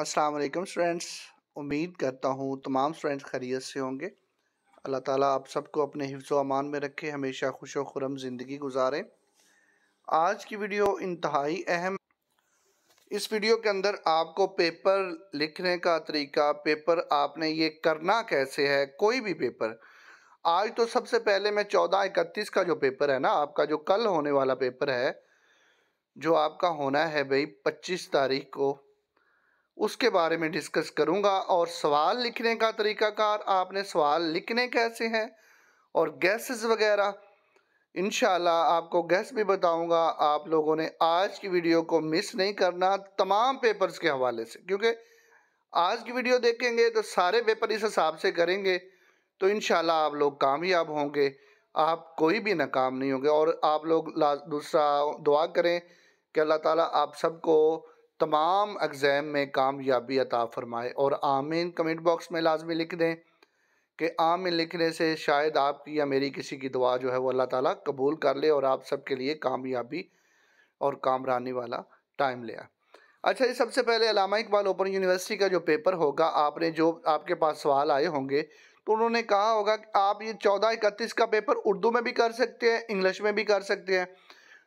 अस्सलाम वालेकुम स्टूडेंट्स। उम्मीद करता हूँ तमाम स्टूडेंट्स खैरियत से होंगे। अल्लाह ताला आप सबको अपने हिफ्ज़ व अमान में रखे, हमेशा खुश व खुर्रम ज़िंदगी गुजारें। आज की वीडियो इंतहाई अहम। इस वीडियो के अंदर आपको पेपर लिखने का तरीका, पेपर आपने ये करना कैसे है, कोई भी पेपर। आज तो सबसे पहले मैं 14-31 का जो पेपर है ना, आपका जो कल होने वाला पेपर है, जो आपका होना है भाई 25 तारीख को, उसके बारे में डिस्कस करूंगा। और सवाल लिखने का तरीकाकार, आपने सवाल लिखने कैसे हैं और गैसेस वगैरह, इंशाल्लाह आपको गैस भी बताऊंगा। आप लोगों ने आज की वीडियो को मिस नहीं करना तमाम पेपर्स के हवाले से, क्योंकि आज की वीडियो देखेंगे तो सारे पेपर इस हिसाब से करेंगे तो इंशाल्लाह आप लोग कामयाब होंगे, आप कोई भी नाकाम नहीं होंगे। और आप लोग दूसरा दुआ करें कि अल्लाह ताला आप सबको तमाम एग्ज़ाम में कामयाबी अता फ़रमाए। और आमीन कमेंट बॉक्स में लाजमी लिख दें कि आमीन लिखने से शायद आपकी या मेरी किसी की दुआ जो है वो अल्लाह ताला कबूल कर ले और आप सबके लिए कामयाबी और कामरानी वाला टाइम ले आए। अच्छा, ये सबसे पहले अल्लामा इकबाल ओपन यूनिवर्सिटी का जो पेपर होगा, आपने जो आपके पास सवाल आए होंगे तो उन्होंने कहा होगा कि आप ये 14-31 का पेपर उर्दू में भी कर सकते हैं, इंग्लिश में भी कर सकते हैं।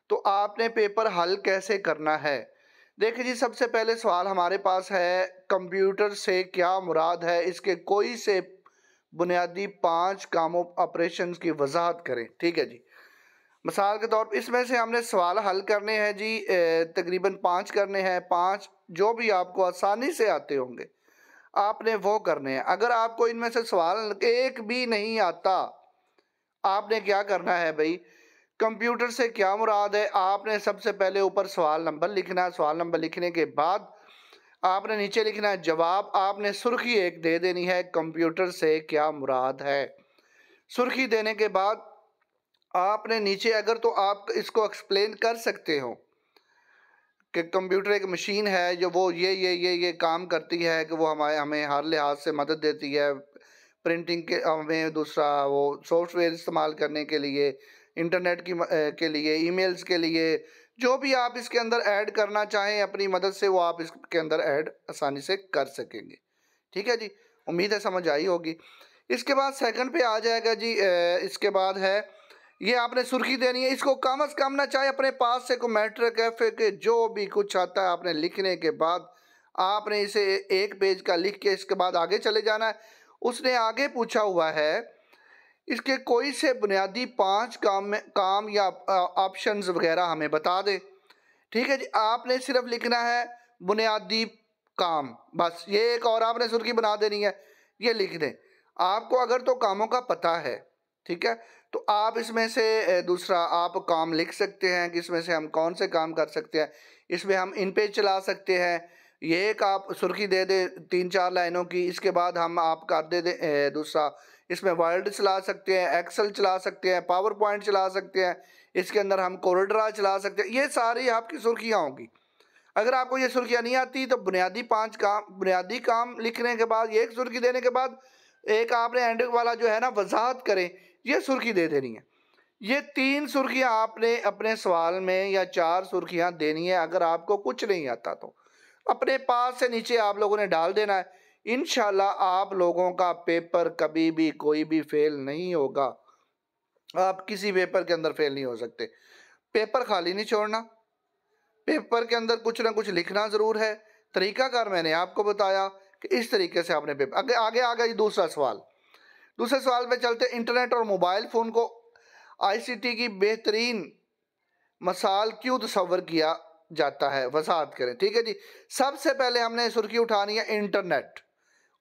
तो आपने पेपर हल कैसे करना है? देखिए जी, सबसे पहले सवाल हमारे पास है, कंप्यूटर से क्या मुराद है, इसके कोई से बुनियादी 5 कामों ऑपरेशंस की वजाहत करें। ठीक है जी। मिसाल के तौर पर इसमें से हमने सवाल हल करने हैं जी, तकरीबन 5 करने हैं। 5 जो भी आपको आसानी से आते होंगे आपने वो करने हैं। अगर आपको इनमें से सवाल एक भी नहीं आता, आपने क्या करना है भाई, कंप्यूटर से क्या मुराद है, आपने सबसे पहले ऊपर सवाल नंबर लिखना है। सवाल नंबर लिखने के बाद आपने नीचे लिखना है जवाब। आपने सुर्खी एक दे देनी है, कंप्यूटर से क्या मुराद है। सुर्खी देने के बाद आपने नीचे, अगर तो आप इसको एक्सप्लेन कर सकते हो कि कंप्यूटर एक मशीन है जो वो ये काम करती है, कि वो हमें हर लिहाज से मदद देती है, प्रिंटिंग के हमें दूसरा वो सॉफ्टवेयर इस्तेमाल करने के लिए, इंटरनेट के लिए, ईमेल्स के लिए, जो भी आप इसके अंदर ऐड करना चाहें अपनी मदद से, वो आप इसके अंदर ऐड आसानी से कर सकेंगे। ठीक है जी, उम्मीद है समझ आई होगी। इसके बाद सेकंड पे आ जाएगा जी, इसके बाद है ये आपने सुर्खी देनी है। इसको कम से कम ना चाहे अपने पास से कोई मैट्रिक कैफे के जो भी कुछ आता है आपने लिखने के बाद आपने इसे एक पेज का लिख के इसके बाद आगे चले जाना है। उसने आगे पूछा हुआ है इसके कोई से बुनियादी 5 काम या ऑप्शंस वगैरह हमें बता दे। ठीक है जी, आपने सिर्फ लिखना है बुनियादी काम, बस ये एक और आपने सुर्खी बना देनी है, ये लिख दें। आपको अगर तो कामों का पता है, ठीक है, तो आप इसमें से दूसरा आप काम लिख सकते हैं कि इसमें से हम कौन से काम कर सकते हैं। इसमें हम इन पेज चला सकते हैं, ये एक आप सुर्खी दे दे 3-4 लाइनों की। इसके बाद हम आप कर दे दे दूसरा, इसमें वर्ड चला सकते हैं, एक्सेल चला सकते हैं, पावर पॉइंट चला सकते हैं, इसके अंदर हम कोरड्रा चला सकते हैं। ये सारी आपकी सुर्खियाँ होंगी। अगर आपको ये सुर्खियाँ नहीं आती तो बुनियादी काम लिखने के बाद, ये एक सुर्खी देने के बाद एक आपने एंड वाला जो है ना वजाहत करें, ये सुर्खी दे देनी है। ये 3 सुर्खियाँ आपने अपने सवाल में, या 4 सुर्खियाँ देनी है। अगर आपको कुछ नहीं आता तो अपने पास से नीचे आप लोगों ने डाल देना है। इंशाल्लाह आप लोगों का पेपर कभी भी कोई भी फेल नहीं होगा। आप किसी पेपर के अंदर फेल नहीं हो सकते। पेपर खाली नहीं छोड़ना, पेपर के अंदर कुछ ना कुछ लिखना ज़रूर है। तरीकाकार मैंने आपको बताया कि इस तरीके से आपने पेपर आगे आ गया। दूसरा सवाल, दूसरे सवाल पे चलते। इंटरनेट और मोबाइल फ़ोन को आईसीटी की बेहतरीन मिसाल क्यों तस्वर किया जाता है, वजाहत करें। ठीक है जी, सबसे पहले हमने सुर्खी उठानी है इंटरनेट,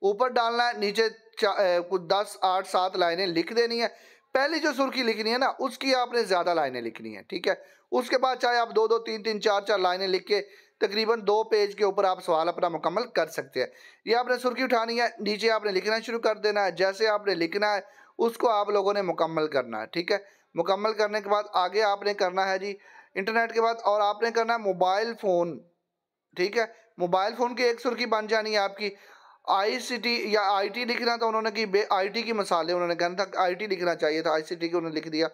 ऊपर डालना है, नीचे कुछ 10, 8, 7 लाइनें लिख देनी है। पहली जो सुर्खी लिखनी है ना, उसकी आपने ज़्यादा लाइनें लिखनी है। ठीक है, उसके बाद चाहे आप 2-2, 3-3, 4-4 लाइनें लिख के तकरीबन 2 पेज के ऊपर आप सवाल अपना मुकम्मल कर सकते हैं। ये आपने सुर्खी उठानी है, नीचे आपने लिखना शुरू कर देना है। जैसे आपने लिखना है उसको आप लोगों ने मुकम्मल करना है। ठीक है, मुकम्मल करने के बाद आगे आपने करना है जी इंटरनेट के बाद, और आपने करना है मोबाइल फ़ोन। ठीक है, मोबाइल फ़ोन की एक सुर्खी बन जानी है आपकी। आईसीटी या आईटी लिखना था उन्होंने कि आईटी की मिसालें, उन्होंने कहना था आईटी लिखना चाहिए था, आईसीटी की उन्होंने लिख दिया।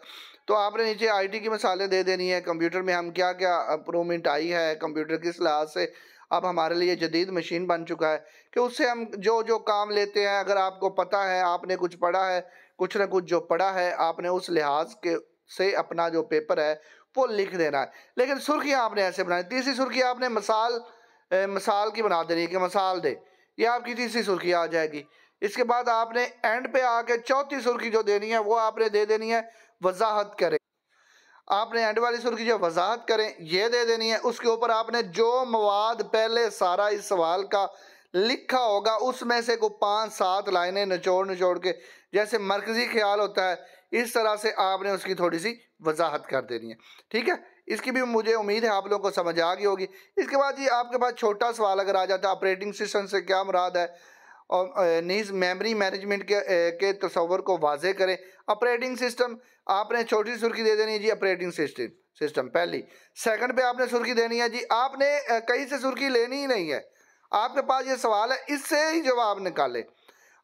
तो आपने नीचे आईटी की मिसालें दे देनी है। कंप्यूटर में हम क्या क्या इम्प्रूवमेंट आई है, कंप्यूटर किस लिहाज से अब हमारे लिए जदीद मशीन बन चुका है कि उससे हम जो जो काम लेते हैं, अगर आपको पता है, आपने कुछ पढ़ा है, कुछ ना कुछ जो पढ़ा है आपने, उस लिहाज के से अपना जो पेपर है वो लिख देना है। लेकिन सुर्खियाँ आपने ऐसे बनाई। तीसरी सुर्खी आपने मिसाल की बना देनी है कि मिसाल दे, ये आपकी तीसरी सुर्खी आ जाएगी। इसके बाद आपने एंड पे आके चौथी सुर्खी जो देनी है वो आपने दे देनी है वजाहत करें। आपने एंड वाली सुर्खी जो वजाहत करें ये दे देनी है। उसके ऊपर आपने जो मवाद पहले सारा इस सवाल का लिखा होगा उसमें से को 5-7 लाइनें निचोड़ निचोड़ के, जैसे मरकजी ख्याल होता है, इस तरह से आपने उसकी थोड़ी सी वजाहत कर देनी है। ठीक है, इसकी भी मुझे उम्मीद है आप लोगों को समझ आ गई होगी। इसके बाद ये आपके पास छोटा सवाल अगर आ जाता है, ऑपरेटिंग सिस्टम से क्या मुराद है, और नीज मेमोरी मैनेजमेंट के तस्वर को वाजे करें। ऑपरेटिंग सिस्टम आपने छोटी सुर्खी दे देनी है जी, ऑपरेटिंग सिस्टम पहली। सेकंड पे आपने सुर्खी देनी है जी, आपने कहीं से सुर्खी लेनी ही नहीं है, आपके पास ये सवाल है, इससे ही जवाब निकाले।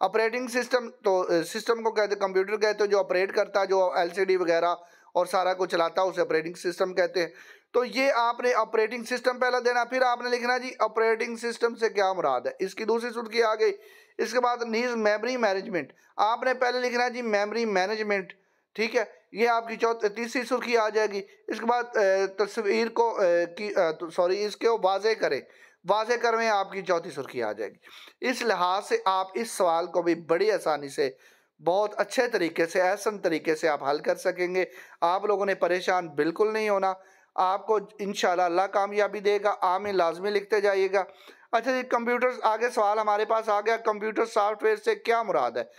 ऑपरेटिंग सिस्टम तो सिस्टम को कहते, कंप्यूटर कहते हैं जो ऑपरेट करता है, जो एलसीडी वगैरह और सारा कुछ चलाता है, उसे ऑपरेटिंग सिस्टम कहते हैं। तो ये आपने ऑपरेटिंग सिस्टम पहले देना, फिर आपने लिखना जी ऑपरेटिंग सिस्टम से क्या मुराद है, इसकी दूसरी सुर्खी आ गई। इसके बाद नीज मेमोरी मैनेजमेंट, आपने पहले लिखना जी मेमोरी मैनेजमेंट। ठीक है, ये आपकी तीसरी सुर्खी आ जाएगी। इसके बाद तस्वीर को सॉरी इसके वाजे करें, वाजे करने आपकी चौथी सुर्खी आ जाएगी। इस लिहाज से आप इस सवाल को भी बड़ी आसानी से, बहुत अच्छे तरीके से, एहसन तरीके से आप हल कर सकेंगे। आप लोगों ने परेशान बिल्कुल नहीं होना, आपको इंशाल्लाह अल्लाह कामयाबी देगा। आमीन लाजमी लिखते जाइएगा। अच्छा जी, कंप्यूटर, आगे सवाल हमारे पास आ गया, कंप्यूटर सॉफ्टवेयर से क्या मुराद है।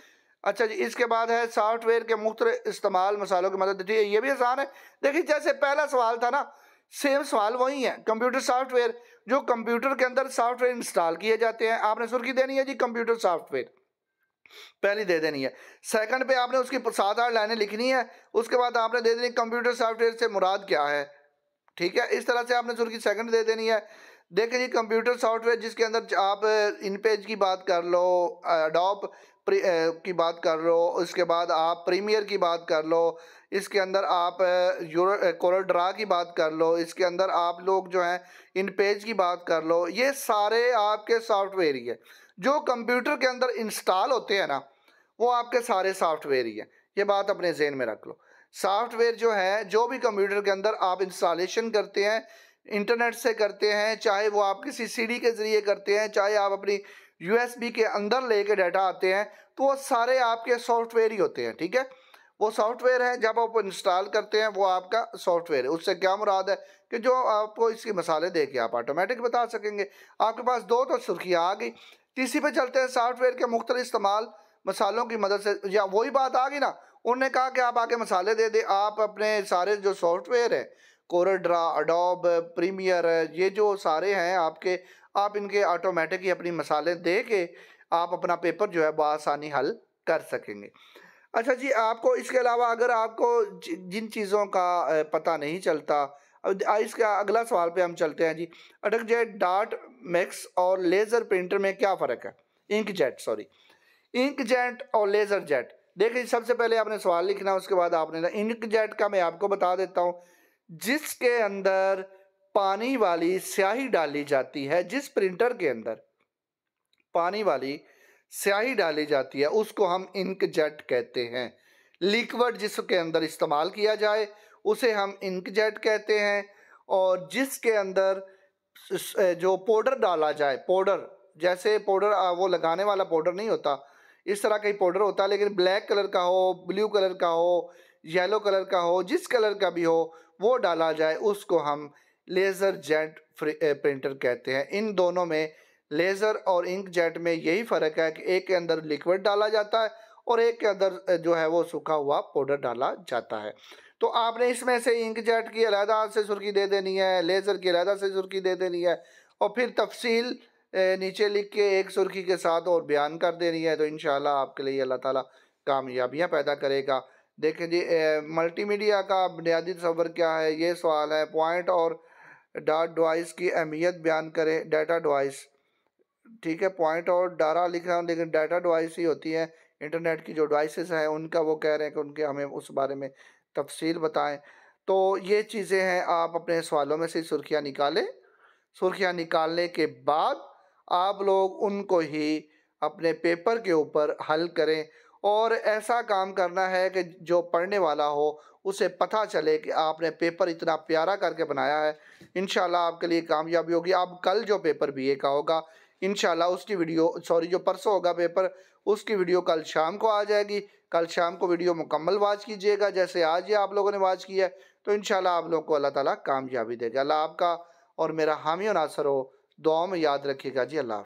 अच्छा जी, इसके बाद है सॉफ्टवेयर के मुख्तलिफ इस्तेमाल मसालों की मदद देती है। ये भी आसान है। देखिए जैसे पहला सवाल था ना, सेम सवाल वही है। कंप्यूटर सॉफ्टवेयर, जो कंप्यूटर के अंदर सॉफ्टवेयर इंस्टॉल किए जाते हैं, आपने सुर्खी देनी है जी कंप्यूटर सॉफ्टवेयर, पहली दे देनी है। सेकंड पे आपने उसकी 7-8 लाइनें लिखनी है। उसके बाद आपने दे देनी कंप्यूटर सॉफ्टवेयर से मुराद क्या है। ठीक है, इस तरह से आपने सुर्खी सेकंड दे देनी है। देखें जी, कंप्यूटर सॉफ्टवेयर जिसके अंदर आप इन पेज की बात कर लो, अडोब की बात कर लो, उसके बाद आप प्रीमियर की बात कर लो, इसके अंदर आप कोरल ड्रा की बात कर लो, इसके अंदर आप लोग जो हैं इन पेज की बात कर लो, ये सारे आपके सॉफ्टवेयर ही है जो कंप्यूटर के अंदर इंस्टॉल होते हैं ना, वो आपके सारे सॉफ्टवेयर ही है। ये बात अपने जहन में रख लो। सॉफ्टवेयर जो है, जो भी कंप्यूटर के अंदर आप इंस्टॉलेशन करते हैं, इंटरनेट से करते हैं, चाहे वो आप किसी सीडी के ज़रिए करते हैं, चाहे आप अपनी यूएसबी के अंदर लेके डाटा आते हैं, तो वो सारे आपके सॉफ्टवेयर ही होते हैं। ठीक है, वो सॉफ्टवेयर है, जब आप इंस्टॉल करते हैं वो आपका सॉफ्टवेयर है। उससे क्या मुराद है कि जो आपको इसकी मसाले दे के आप ऑटोमेटिक बता सकेंगे। आपके पास दो तो सुर्खियाँ आ गई। तीसरी पे चलते हैं, सॉफ्टवेयर के मुख्तलिफ इस्तेमाल मसालों की मदद से, या वही बात आ गई ना, उन्होंने कहा कि आप आके मसाले दे दे, आप अपने सारे जो सॉफ्टवेयर है, कोरल ड्रा, अडोब, प्रीमियर, ये जो सारे हैं आपके, आप इनके ऑटोमेटिक ही अपनी मसाले दे के आप अपना पेपर जो है बआसानी हल कर सकेंगे। अच्छा जी, आपको इसके अलावा अगर आपको जिन चीज़ों का पता नहीं चलता, अब इसका अगला सवाल पे हम चलते हैं जी। अटक जेट, डॉट मैक्स और लेज़र प्रिंटर में क्या फ़र्क है। Ink jet, sorry, ink jet और लेज़र जेट। देखिए सबसे पहले आपने सवाल लिखना, उसके बाद आपने इंक जेट का मैं आपको बता देता हूँ, जिसके अंदर पानी वाली स्याही डाली जाती है, जिस प्रिंटर के अंदर पानी वाली स्याही डाली जाती है उसको हम इंक जेट कहते हैं। लिक्विड जिसके अंदर इस्तेमाल किया जाए उसे हम इंक जेट कहते हैं। और जिसके अंदर जो पाउडर डाला जाए, पाउडर जैसे पाउडर वो लगाने वाला पाउडर नहीं होता, इस तरह का ही पाउडर होता है, लेकिन ब्लैक कलर का हो, ब्लू कलर का हो, येलो कलर का हो, जिस कलर का भी हो वो डाला जाए, उसको हम लेज़र जेट प्रिंटर कहते हैं। इन दोनों में, लेज़र और इंक जेट में यही फ़र्क है कि एक के अंदर लिक्विड डाला जाता है और एक के अंदर जो है वो सूखा हुआ पाउडर डाला जाता है। तो आपने इसमें से इंक जेट की अलहदा से सुर्खी दे देनी है, लेज़र की अलहदा से सुर्खी दे देनी है, और फिर तफसील नीचे लिख के एक सुर्खी के साथ और बयान कर देनी है। तो इंशाल्लाह आपके लिए अल्लाह ताला कामयाबियाँ पैदा करेगा। देखें जी, मल्टीमीडिया का बुनियादी तस्वर क्या है, ये सवाल है। पॉइंट और डॉट डिवाइस की अहमियत बयान करें। डाटा डिवाइस, ठीक है, पॉइंट और डारा लिख रहा हूँ, लेकिन डाटा डिवाइस ही होती है, इंटरनेट की जो डिवाइसेस हैं उनका वो कह रहे हैं कि उनके हमें उस बारे में तफसील बताएं। तो ये चीज़ें हैं, आप अपने सवालों में से सुर्खियाँ निकालें, सुर्खियाँ निकालने के बाद आप लोग उनको ही अपने पेपर के ऊपर हल करें। और ऐसा काम करना है कि जो पढ़ने वाला हो उसे पता चले कि आपने पेपर इतना प्यारा करके बनाया है। इंशाल्लाह आपके लिए कामयाबी होगी। अब कल जो पेपर बीए का होगा इंशाल्लाह उसकी वीडियो, सॉरी जो परसों होगा पेपर, उसकी वीडियो कल शाम को आ जाएगी। कल शाम को वीडियो मुकम्मल वॉच कीजिएगा जैसे आज ये आप लोगों ने वॉच किया है, तो इंशाल्लाह आप लोगों को अल्लाह ताला कामयाबी देगा। अल्लाह आपका और मेरा हामी और नासर हो। दुआओं में याद रखिएगा जी। अल्लाह।